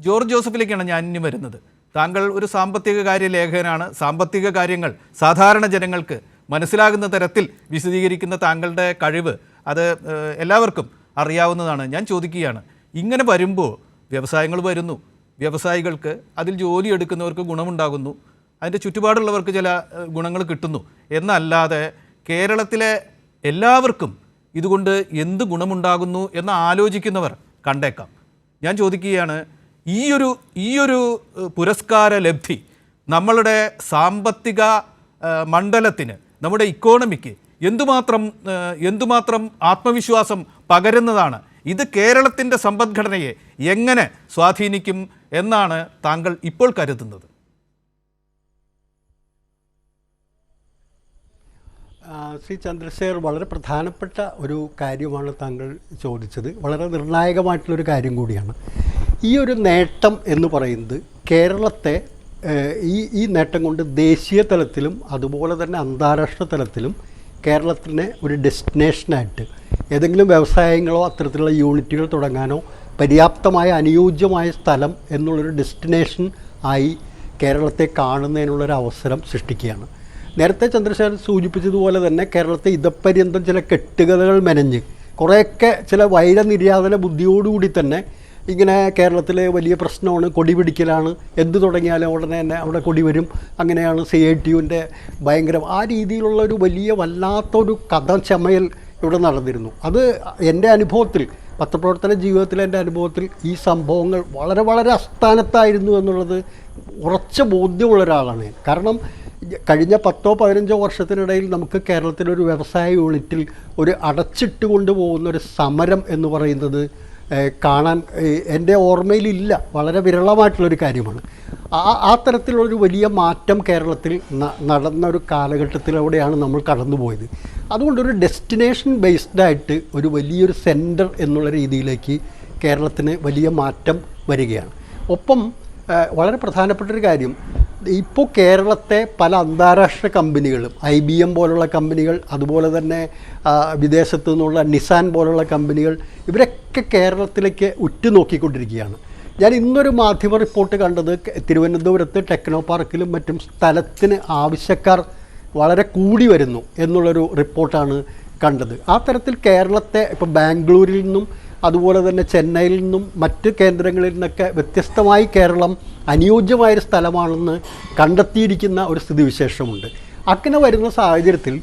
George ജോസഫിലേക്കാണ് ഞാൻ ഇനി വരുന്നത്. താങ്കൾ ഒരു സാമ്പത്തിക കാര്യ ലേഖകനാണ്. സാമ്പത്തിക കാര്യങ്ങൾ സാധാരണ ജനങ്ങൾക്ക് മനസ്സിലാകുന്ന തരത്തിൽ വിശദീകരിക്കുന്ന താങ്കളുടെ കഴിവ് അത് എല്ലാവർക്കും അറിയാവുന്നതാണ്. ഞാൻ ചോദിക്കുകയാണ്, ഇങ്ങനെ വരുമ്പോൾ വ്യവസായങ്ങൾ വരുന്നു, വ്യവസായികൾക്ക് അതിൽ ജോലി എടുക്കുന്നവർക്ക് ഗുണമുണ്ടാകുന്നു, അതിൻ്റെ ചുറ്റുപാടുള്ളവർക്ക് ചില ഗുണങ്ങൾ കിട്ടുന്നു എന്നല്ലാതെ കേരളത്തിലെ എല്ലാവർക്കും ഇതുകൊണ്ട് എന്ത് ഗുണമുണ്ടാകുന്നു എന്ന് ആലോചിക്കുന്നവർ കണ്ടേക്കാം. ഞാൻ ചോദിക്കുകയാണ്, ഈയൊരു പുരസ്കാര ലബ്ധി നമ്മളുടെ സാമ്പത്തിക മണ്ഡലത്തിന്, നമ്മുടെ ഇക്കോണമിക്ക് എന്തുമാത്രം ആത്മവിശ്വാസം പകരുന്നതാണ്? ഇത് കേരളത്തിൻ്റെ സമ്പദ്ഘടനയെ എങ്ങനെ സ്വാധീനിക്കും എന്നാണ് താങ്കൾ ഇപ്പോൾ കരുതുന്നത്? ശ്രീ ചന്ദ്രശേഖർ, വളരെ പ്രധാനപ്പെട്ട ഒരു കാര്യമാണ് താങ്കൾ ചോദിച്ചത്. വളരെ നിർണായകമായിട്ടുള്ളൊരു കാര്യം കൂടിയാണ്. ഈ ഒരു നേട്ടം എന്ന് പറയുന്നത് കേരളത്തെ ഈ നേട്ടം കൊണ്ട് ദേശീയ തലത്തിലും അതുപോലെ തന്നെ അന്താരാഷ്ട്ര തലത്തിലും കേരളത്തിനെ ഒരു ഡെസ്റ്റിനേഷനായിട്ട് ഏതെങ്കിലും വ്യവസായങ്ങളോ അത്തരത്തിലുള്ള യൂണിറ്റുകൾ തുടങ്ങാനോ പര്യാപ്തമായ അനുയോജ്യമായ സ്ഥലം എന്നുള്ളൊരു ഡെസ്റ്റിനേഷൻ ആയി കേരളത്തെ കാണുന്നതിനുള്ളൊരു അവസരം സൃഷ്ടിക്കുകയാണ്. നേരത്തെ ചന്ദ്രശേഖരൻ സൂചിപ്പിച്ചതുപോലെ തന്നെ കേരളത്തെ ഇതപര്യന്തം ചില കെട്ടുകഥകൾ മെനഞ്ഞ് കുറേയൊക്കെ ചില വൈരനിര്യാതന ബുദ്ധിയോടുകൂടി തന്നെ ഇങ്ങനെ കേരളത്തിലെ വലിയ പ്രശ്നമാണ് കൊടി പിടിക്കലാണ്, എന്ത് തുടങ്ങിയാലും ഉടനെ തന്നെ അവിടെ കൊടി വരും, അങ്ങനെയാണ് CITUവിൻ്റെ ഭയങ്കര ആ രീതിയിലുള്ള ഒരു വലിയ വല്ലാത്തൊരു കഥ ചമയൽ ഇവിടെ നടന്നിരുന്നു. അത് എൻ്റെ അനുഭവത്തിൽ, പത്രപ്രവർത്തന ജീവിതത്തിലെ എൻ്റെ അനുഭവത്തിൽ ഈ സംഭവങ്ങൾ വളരെ വളരെ അസ്ഥാനത്തായിരുന്നു എന്നുള്ളത് ഉറച്ച ബോധ്യമുള്ള ഒരാളാണ് ഞാൻ. കാരണം കഴിഞ്ഞ 10-15 വർഷത്തിനിടയിൽ നമുക്ക് കേരളത്തിലൊരു വ്യവസായ യൂണിറ്റിൽ ഒരു അടച്ചിട്ട് കൊണ്ടുപോകുന്ന ഒരു സമരം എന്ന് പറയുന്നത് കാണാൻ എൻ്റെ ഓർമ്മയിലില്ല. വളരെ വിരളമായിട്ടുള്ളൊരു കാര്യമാണ്. ആ തരത്തിലുള്ളൊരു വലിയ മാറ്റം കേരളത്തിൽ നടന്ന ഒരു കാലഘട്ടത്തിലൂടെയാണ് നമ്മൾ കടന്നുപോയത്. അതുകൊണ്ടൊരു ഡെസ്റ്റിനേഷൻ ബേസ്ഡായിട്ട് ഒരു വലിയൊരു സെൻറ്റർ എന്നുള്ള രീതിയിലേക്ക് കേരളത്തിന് വലിയ മാറ്റം വരികയാണ്. ഒപ്പം വളരെ പ്രധാനപ്പെട്ടൊരു കാര്യം, ഇപ്പോൾ കേരളത്തെ പല അന്താരാഷ്ട്ര കമ്പനികളും IBM പോലുള്ള കമ്പനികൾ, അതുപോലെ തന്നെ വിദേശത്തു നിന്നുള്ള നിസാൻ പോലുള്ള കമ്പനികൾ, ഇവരൊക്കെ കേരളത്തിലേക്ക് ഉറ്റുനോക്കിക്കൊണ്ടിരിക്കുകയാണ്. ഞാൻ ഇന്നൊരു മാധ്യമ റിപ്പോർട്ട് കണ്ടത് തിരുവനന്തപുരത്ത് ടെക്നോ പാർക്കിലും മറ്റും സ്ഥലത്തിന് ആവശ്യക്കാർ വളരെ കൂടി വരുന്നു എന്നുള്ളൊരു റിപ്പോർട്ടാണ് കണ്ടത്. ആ തരത്തിൽ കേരളത്തെ ഇപ്പോൾ ബാംഗ്ലൂരിൽ നിന്നും അതുപോലെ തന്നെ ചെന്നൈയിൽ നിന്നും മറ്റ് കേന്ദ്രങ്ങളിൽ നിന്നൊക്കെ വ്യത്യസ്തമായി കേരളം അനുയോജ്യമായൊരു സ്ഥലമാണെന്ന് കണ്ടെത്തിയിരിക്കുന്ന ഒരു സ്ഥിതിവിശേഷമുണ്ട്. അങ്ങനെ വരുന്ന സാഹചര്യത്തിൽ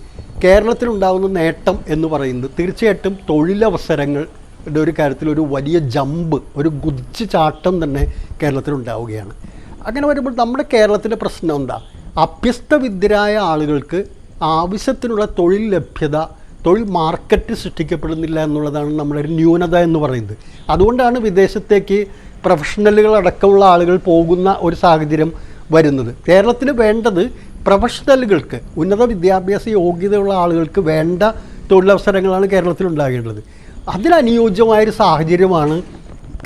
കേരളത്തിലുണ്ടാകുന്ന നേട്ടം എന്ന് പറയുന്നത് തീർച്ചയായിട്ടും തൊഴിലവസരങ്ങളുടെ ഒരു കാര്യത്തിൽ ഒരു വലിയ ജമ്പ്, ഒരു കുതിച്ചു ചാട്ടം തന്നെ കേരളത്തിലുണ്ടാവുകയാണ്. അങ്ങനെ വരുമ്പോൾ നമ്മുടെ കേരളത്തിൻ്റെ പ്രശ്നം എന്താ? അഭ്യസ്തവിദ്യരായ ആളുകൾക്ക് ആവശ്യത്തിനുള്ള തൊഴിൽ ലഭ്യത, തൊഴിൽ മാർക്കറ്റ് സൃഷ്ടിക്കപ്പെടുന്നില്ല എന്നുള്ളതാണ് നമ്മുടെ ഒരു ന്യൂനത എന്ന് പറയുന്നത്. അതുകൊണ്ടാണ് വിദേശത്തേക്ക് പ്രൊഫഷണലുകളടക്കമുള്ള ആളുകൾ പോകുന്ന ഒരു സാഹചര്യം വരുന്നത്. കേരളത്തിന് വേണ്ടത് പ്രൊഫഷണലുകൾക്ക്, ഉന്നത വിദ്യാഭ്യാസ യോഗ്യതയുള്ള ആളുകൾക്ക് വേണ്ട തൊഴിലവസരങ്ങളാണ് കേരളത്തിലുണ്ടാകേണ്ടത്. അതിനനുയോജ്യമായൊരു സാഹചര്യമാണ്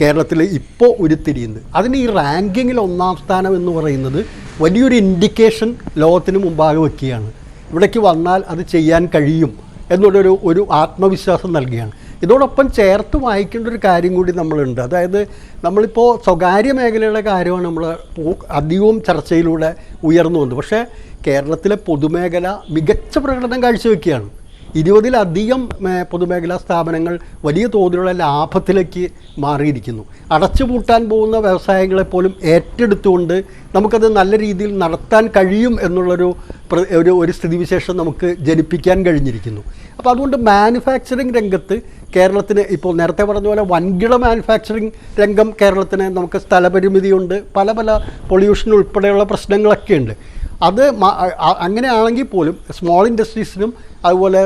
കേരളത്തിൽ ഇപ്പോൾ ഉരുത്തിരിയുന്നത്. അതിന് ഈ റാങ്കിങ്ങിൽ 1-ാം സ്ഥാനം എന്ന് പറയുന്നത് വലിയൊരു ഇൻഡിക്കേഷൻ ലോകത്തിന് മുമ്പാകെ വയ്ക്കുകയാണ്. ഇവിടേക്ക് വന്നാൽ അത് ചെയ്യാൻ കഴിയും എന്നുള്ളൊരു ആത്മവിശ്വാസം നൽകുകയാണ്. ഇതോടൊപ്പം ചേർത്ത് വായിക്കേണ്ട ഒരു കാര്യം കൂടി നമ്മളുണ്ട്. അതായത് നമ്മളിപ്പോൾ സ്വകാര്യ മേഖലയുടെ കാര്യമാണ് നമ്മൾ അധികവും ചർച്ചയിലൂടെ ഉയർന്നു വന്നത്. പക്ഷേ കേരളത്തിലെ പൊതുമേഖല മികച്ച പ്രകടനം കാഴ്ചവെക്കുകയാണ്. 20-ലധികം പൊതുമേഖലാ സ്ഥാപനങ്ങൾ വലിയ തോതിലുള്ള ലാഭത്തിലേക്ക് മാറിയിരിക്കുന്നു. അടച്ചുപൂട്ടാൻ പോകുന്ന വ്യവസായങ്ങളെപ്പോലും ഏറ്റെടുത്തുകൊണ്ട് നമുക്കത് നല്ല രീതിയിൽ നടത്താൻ കഴിയും എന്നുള്ളൊരു സ്ഥിതിവിശേഷം നമുക്ക് ജനിപ്പിക്കാൻ കഴിഞ്ഞിരിക്കുന്നു. അപ്പോൾ അതുകൊണ്ട് മാനുഫാക്ചറിങ് രംഗത്ത് കേരളത്തിന് ഇപ്പോൾ നേരത്തെ പറഞ്ഞ പോലെ വൻകിട മാനുഫാക്ചറിങ് രംഗം കേരളത്തിന് നമുക്ക് സ്ഥലപരിമിതിയുണ്ട്, പല പൊല്യൂഷൻ ഉൾപ്പെടെയുള്ള പ്രശ്നങ്ങളൊക്കെ ഉണ്ട്. അത് അങ്ങനെയാണെങ്കിൽ പോലും സ്മോൾ ഇൻഡസ്ട്രീസിനും അതുപോലെ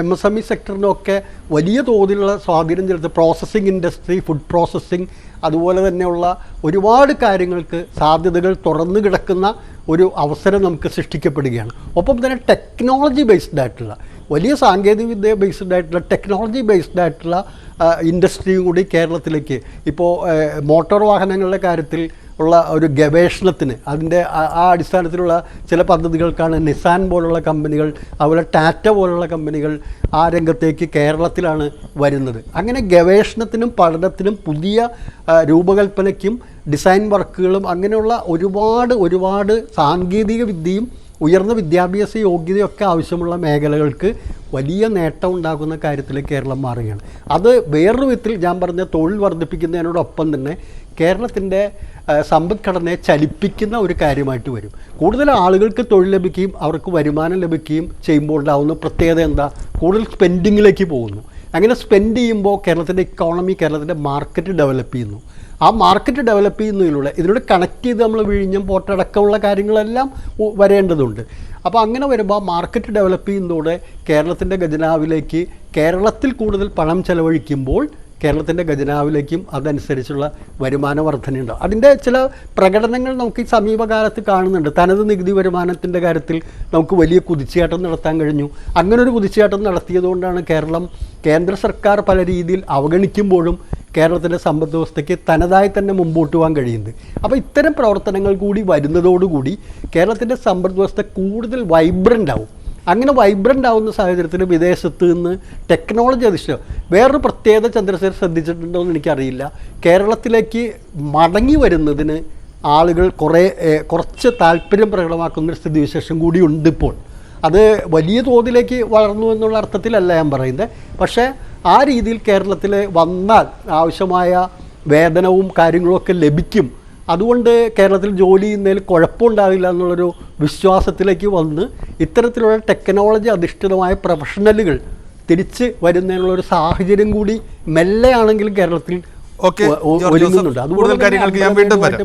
MSME സെക്ടറിനൊക്കെ വലിയ തോതിലുള്ള സ്വാധീനം ചെലുത്തി പ്രോസസ്സിംഗ് ഇൻഡസ്ട്രി, ഫുഡ് പ്രോസസ്സിംഗ്, അതുപോലെ തന്നെയുള്ള ഒരുപാട് കാര്യങ്ങൾക്ക് സാധ്യതകൾ തുറന്നു കിടക്കുന്ന ഒരു അവസരം നമുക്ക് സൃഷ്ടിക്കപ്പെടുകയാണ്. ഒപ്പം തന്നെ ടെക്നോളജി ബേസ്ഡ് ആയിട്ടുള്ള വലിയ സാങ്കേതികവിദ്യ ബേസ്ഡ് ആയിട്ടുള്ള ടെക്നോളജി ബേസ്ഡ് ആയിട്ടുള്ള ഇൻഡസ്ട്രിയും കൂടി കേരളത്തിലേക്ക് ഇപ്പോൾ മോട്ടോർ വാഹനങ്ങളുടെ കാര്യത്തിൽ ഉള്ള ഒരു ഗവേഷണത്തിന് അതിൻ്റെ ആ അടിസ്ഥാനത്തിലുള്ള ചില പദ്ധതികൾക്കാണ് നിസാൻ പോലുള്ള കമ്പനികൾ, അതുപോലെ ടാറ്റ പോലുള്ള കമ്പനികൾ ആ രംഗത്തേക്ക് കേരളത്തിലാണ് വരുന്നത്. അങ്ങനെ ഗവേഷണത്തിനും പഠനത്തിനും പുതിയ രൂപകൽപ്പനയ്ക്കും ഡിസൈൻ വർക്കുകളും അങ്ങനെയുള്ള ഒരുപാട് സാങ്കേതിക വിദ്യയും ഉയർന്ന വിദ്യാഭ്യാസ യോഗ്യതയൊക്കെ ആവശ്യമുള്ള മേഖലകൾക്ക് വലിയ നേട്ടം ഉണ്ടാക്കുന്ന കാര്യത്തിൽ കേരളം മാറുകയാണ്. അത് വേറൊരു വിധത്തിൽ ഞാൻ പറഞ്ഞ തൊഴിൽ വർദ്ധിപ്പിക്കുന്നതിനോടൊപ്പം തന്നെ കേരളത്തിൻ്റെ സമ്പദ്ഘടനയെ ചലിപ്പിക്കുന്ന ഒരു കാര്യമായിട്ട് വരും. കൂടുതൽ ആളുകൾക്ക് തൊഴിൽ ലഭിക്കുകയും അവർക്ക് വരുമാനം ലഭിക്കുകയും ചെയ്യുമ്പോൾ ഉണ്ടാകുന്ന പ്രത്യേകത എന്താ? കൂടുതൽ സ്പെൻഡിങ്ങിലേക്ക് പോകുന്നു. അങ്ങനെ സ്പെൻഡ് ചെയ്യുമ്പോൾ കേരളത്തിൻ്റെ ഇക്കോണമി, കേരളത്തിൻ്റെ മാർക്കറ്റ് ഡെവലപ്പ് ചെയ്യുന്നു. ആ മാർക്കറ്റ് ഡെവലപ്പ് ചെയ്യുന്നതിലൂടെ ഇതിനോട് കണക്ട് ചെയ്ത് നമ്മൾ വിഴിഞ്ഞം പോർട്ടടക്കമുള്ള കാര്യങ്ങളെല്ലാം വരേണ്ടതുണ്ട്. അപ്പോൾ അങ്ങനെ വരുമ്പോൾ മാർക്കറ്റ് ഡെവലപ്പ് ചെയ്യുന്നതോടെ കേരളത്തിൻ്റെ ഖജനാവിലേക്ക് കേരളത്തിൽ കൂടുതൽ പണം ചെലവഴിക്കുമ്പോൾ കേരളത്തിൻ്റെ ഖജനാവിലേക്കും അതനുസരിച്ചുള്ള വരുമാന വർധനയുണ്ടാവും. അതിൻ്റെ ചില പ്രകടനങ്ങൾ നമുക്ക് ഈ സമീപകാലത്ത് കാണുന്നുണ്ട്. തനത് നികുതി വരുമാനത്തിൻ്റെ കാര്യത്തിൽ നമുക്ക് വലിയ കുതിച്ചുചാട്ടം നടത്താൻ കഴിഞ്ഞു. അങ്ങനൊരു കുതിച്ചുചാട്ടം നടത്തിയതുകൊണ്ടാണ് കേരളം കേന്ദ്ര സർക്കാർ പല രീതിയിൽ അവഗണിക്കുമ്പോഴും കേരളത്തിൻ്റെ സമ്പദ് വ്യവസ്ഥയ്ക്ക് തനതായി തന്നെ മുമ്പോട്ട് പോകാൻ കഴിയുന്നത്. അപ്പോൾ ഇത്തരം പ്രവർത്തനങ്ങൾ കൂടി വരുന്നതോടുകൂടി കേരളത്തിൻ്റെ സമ്പദ് വ്യവസ്ഥ കൂടുതൽ വൈബ്രൻ്റ് ആവും. അങ്ങനെ വൈബ്രൻ്റ് ആവുന്ന സാഹചര്യത്തിൽ വിദേശത്ത് നിന്ന് ടെക്നോളജി അധിഷ്ഠിതം വേറൊരു പ്രത്യേകത ചന്ദ്രശേഖർ ശ്രദ്ധിച്ചിട്ടുണ്ടോ എന്ന് എനിക്കറിയില്ല. കേരളത്തിലേക്ക് മടങ്ങി വരുന്നതിന് ആളുകൾ കുറച്ച് താല്പര്യം പ്രകടമാക്കുന്നൊരു സ്ഥിതിവിശേഷം കൂടി ഉണ്ട് ഇപ്പോൾ. അത് വലിയ തോതിലേക്ക് വളർന്നു എന്നുള്ള അർത്ഥത്തിലല്ല ഞാൻ പറയുന്നത്. പക്ഷേ ആ രീതിയിൽ കേരളത്തിൽ വന്നാൽ ആവശ്യമായ വേതനവും കാര്യങ്ങളുമൊക്കെ ലഭിക്കും. അതുകൊണ്ട് കേരളത്തിൽ ജോലി ചെയ്യുന്നതിൽ കുഴപ്പമുണ്ടാവില്ല എന്നുള്ളൊരു വിശ്വാസത്തിലേക്ക് വന്ന് ഇത്തരത്തിലുള്ള ടെക്നോളജി അധിഷ്ഠിതമായ പ്രൊഫഷണലുകൾ തിരിച്ച് വരുന്നതിനുള്ളൊരു സാഹചര്യം കൂടി മെല്ലെയാണെങ്കിലും കേരളത്തിൽ ഒരുങ്ങുന്നുണ്ട്. അതുകൊണ്ട്